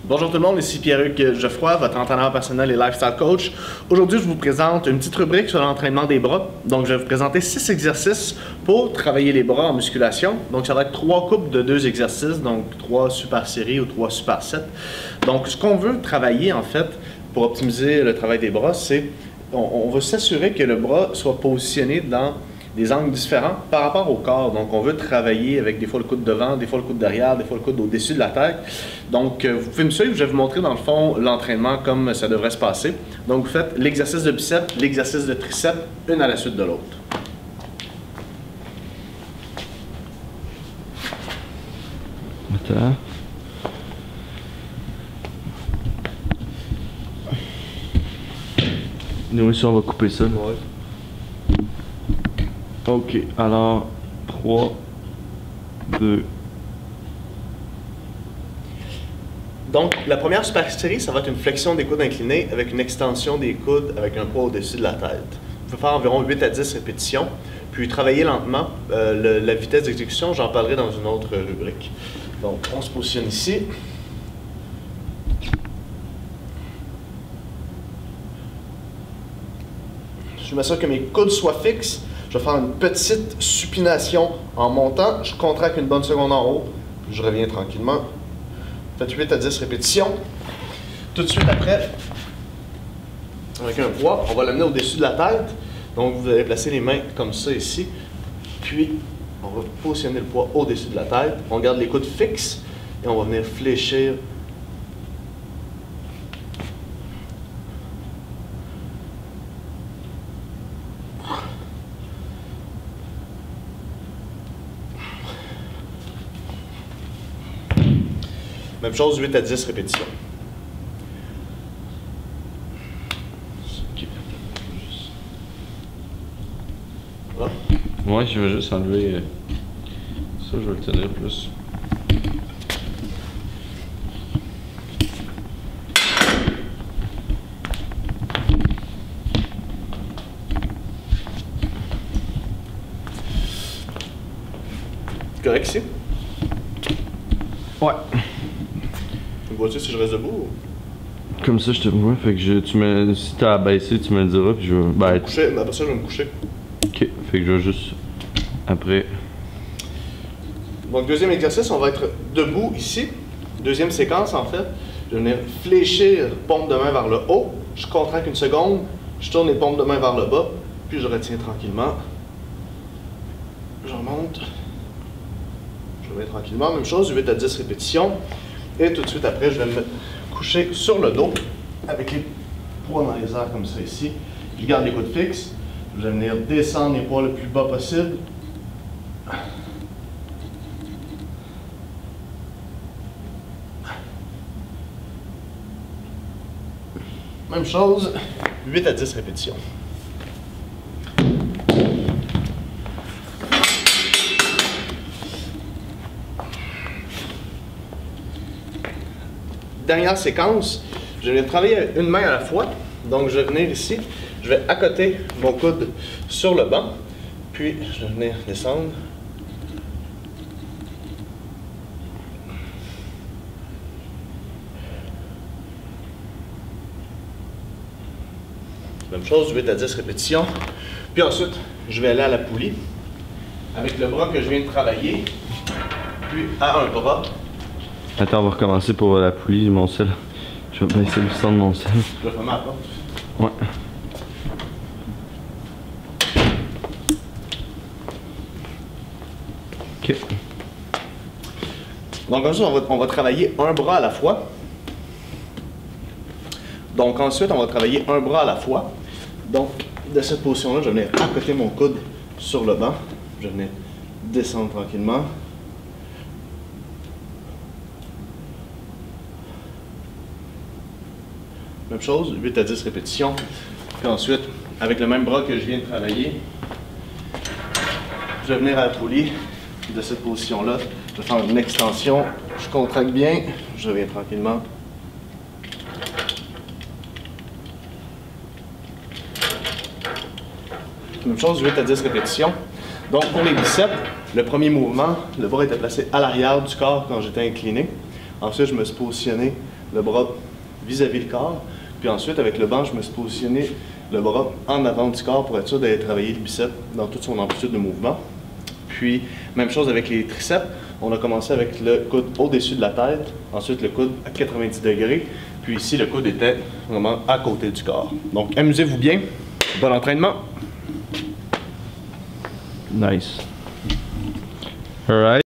Bonjour tout le monde, ici Pierre-Hugues Geoffroy, votre entraîneur personnel et lifestyle coach. Aujourd'hui, je vous présente une petite rubrique sur l'entraînement des bras. Donc, je vais vous présenter 6 exercices pour travailler les bras en musculation. Donc, ça va être 3 coupes de 2 exercices, donc 3 super séries ou 3 super sets. Donc, ce qu'on veut travailler, en fait, pour optimiser le travail des bras, c'est on veut s'assurer que le bras soit positionné dans des angles différents par rapport au corps. Donc, on veut travailler avec des fois le coude devant, des fois le coude derrière, des fois le coude au-dessus de la tête. Donc, vous pouvez me suivre, je vais vous montrer dans le fond l'entraînement comme ça devrait se passer. Donc, vous faites l'exercice de biceps, l'exercice de triceps, une à la suite de l'autre. Attends. Nous aussi, on va couper ça. Ouais. Ok, alors 3, 2. Donc, la première super série, ça va être une flexion des coudes inclinés avec une extension des coudes avec un poids au-dessus de la tête. Vous pouvez faire environ 8 à 10 répétitions, puis travailler lentement. La vitesse d'exécution, j'en parlerai dans une autre rubrique. Donc, on se positionne ici. Je m'assure que mes coudes soient fixes. Je vais faire une petite supination en montant. Je contracte une bonne seconde en haut. Je reviens tranquillement. Faites 8 à 10 répétitions. Tout de suite après, avec un poids, on va l'amener au-dessus de la tête. Donc, vous allez placer les mains comme ça ici. Puis, on va positionner le poids au-dessus de la tête. On garde les coudes fixes et on va venir fléchir. Même chose, 8 à 10 répétitions. Okay. Voilà. Ouais, je vais juste enlever ça, je vais le tenir plus. Correct ici? Ouais. Vois-tu si je reste debout? Comme ça, je te vois. Fait que si t'as abaissé, tu me le diras. Puis je vais. Ben, Coucher, mais après ça, je vais me coucher. ok. Fait que je vais juste. Après. Donc, deuxième exercice, on va être debout ici. Deuxième séquence, en fait. Je vais venir fléchir, paume de main vers le haut. Je contracte une seconde. Je tourne les paumes de main vers le bas. Puis je retiens tranquillement. Je remonte. Je reviens tranquillement. Même chose, 8 à 10 répétitions. Et tout de suite après, je vais me coucher sur le dos avec les poids dans les airs comme ça ici. Je garde les coudes fixes. Je vais venir descendre les poids le plus bas possible. Même chose, 8 à 10 répétitions. Dernière séquence, je vais travailler avec une main à la fois. Donc, je vais venir ici, je vais accoter mon coude sur le banc, puis je vais venir descendre. Même chose, 8 à 10 répétitions. Puis ensuite, je vais aller à la poulie avec le bras que je viens de travailler, puis à un bras. Attends, on va recommencer pour la poulie, mon sel. Je vais baisser le son de mon sel. Je vais fermer la porte. Ouais. Ok. Donc ensuite, on va travailler un bras à la fois. Donc ensuite, on va travailler un bras à la fois. Donc, de cette position-là, je vais venir accoter mon coude sur le banc. Je vais venir descendre tranquillement. Même chose, 8 à 10 répétitions. Puis ensuite, avec le même bras que je viens de travailler, je vais venir à la poulie. De cette position-là, je vais faire une extension. Je contracte bien, je reviens tranquillement. Même chose, 8 à 10 répétitions. Donc pour les biceps, le premier mouvement, le bras était placé à l'arrière du corps quand j'étais incliné. Ensuite, je me suis positionné le bras vis-à-vis le corps. Puis ensuite, avec le banc, je me suis positionné le bras en avant du corps pour être sûr d'aller travailler le biceps dans toute son amplitude de mouvement. Puis, même chose avec les triceps. On a commencé avec le coude au-dessus de la tête, ensuite le coude à 90 degrés, puis ici le coude était vraiment à côté du corps. Donc amusez-vous bien, bon entraînement! Nice. Alright.